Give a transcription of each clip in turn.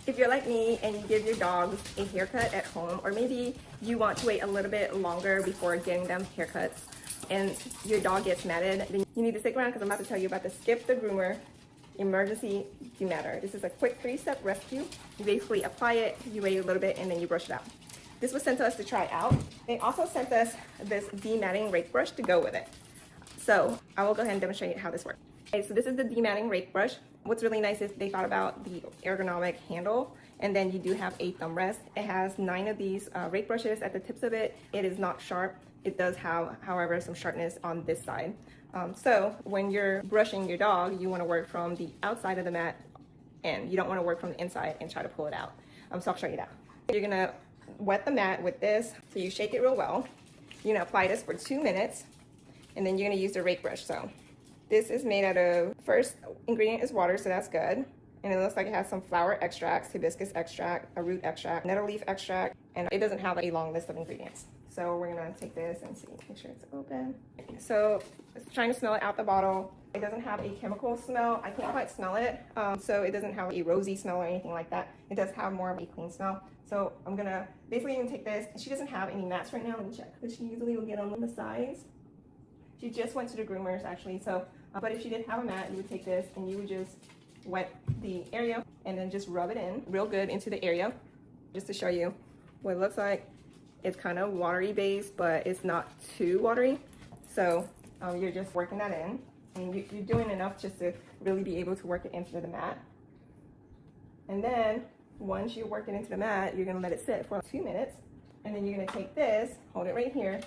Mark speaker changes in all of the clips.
Speaker 1: If you're like me and you give your dogs a haircut at home, or maybe you want to wait a little bit longer before getting them haircuts and your dog gets matted, then you need to stick around because I'm about to tell you about the Skip the Groomer Emergency Dematter. This is a quick 3-step rescue. You basically apply it, you wait a little bit, and then you brush it out. This was sent to us to try out. They also sent us this dematting rake brush to go with it. So I will go ahead and demonstrate how this works. Okay, so this is the dematting rake brush. What's really nice is they thought about the ergonomic handle, and then you do have a thumb rest. It has 9 of these rake brushes at the tips of it. It is not sharp. It does have, however, some sharpness on this side. So when you're brushing your dog, you want to work from the outside of the mat in. You don't want to work from the inside and try to pull it out. So I'll show you that. You're going to wet the mat with this. So you shake it real well. You're going to apply this for 2 minutes, and then you're going to use the rake brush. So this is made out of, first ingredient is water, so that's good. And it looks like it has some flower extracts, hibiscus extract, a root extract, nettle leaf extract, and it doesn't have a long list of ingredients. So we're gonna take this and see, make sure it's open. So it's trying to smell it out the bottle. It doesn't have a chemical smell. I can't quite smell it. So it doesn't have a rosy smell or anything like that. It does have more of a clean smell. So I'm gonna basically even take this. She doesn't have any mats right now. Let me check, because she usually will get on the sides. She just went to the groomers actually. So, but if she did have a mat, you would take this and you would just wet the area and then just rub it in real good into the area, just to show you what it looks like. It's kind of watery based, but it's not too watery. So you're just working that in, and you're doing enough just to really be able to work it into the mat. And then once you work it into the mat, you're gonna let it sit for 2 minutes, and then you're gonna take this, hold it right here,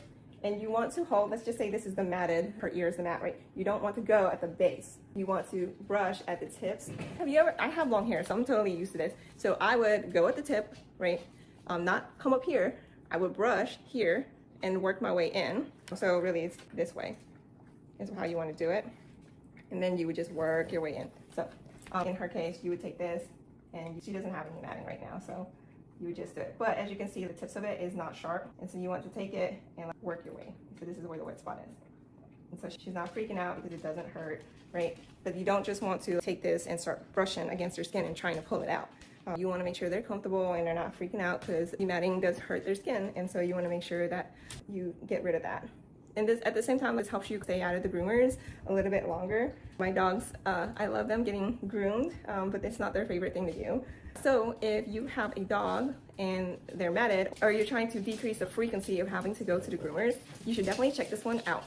Speaker 1: and you want to hold, let's just say this is the matted, her ear is the mat, right? You don't want to go at the base. You want to brush at the tips. Have you ever, I have long hair, so I'm totally used to this. So I would go at the tip, right? Not come up here. I would brush here and work my way in. So really it's this way is how you want to do it. And then you would just work your way in. So in her case, you would take this, and she doesn't have any matting right now, so you would just do it. But as you can see, the tips of it is not sharp, and so you want to take it and work your way. So this is where the wet spot is. And so she's not freaking out because it doesn't hurt, right? But you don't just want to take this and start brushing against their skin and trying to pull it out. You want to make sure they're comfortable and they're not freaking out, because dematting does hurt their skin, and so you want to make sure that you get rid of that. And this, at the same time, this helps you stay out of the groomers a little bit longer. My dogs, I love them getting groomed, but it's not their favorite thing to do. So if you have a dog and they're matted, or you're trying to decrease the frequency of having to go to the groomers, you should definitely check this one out.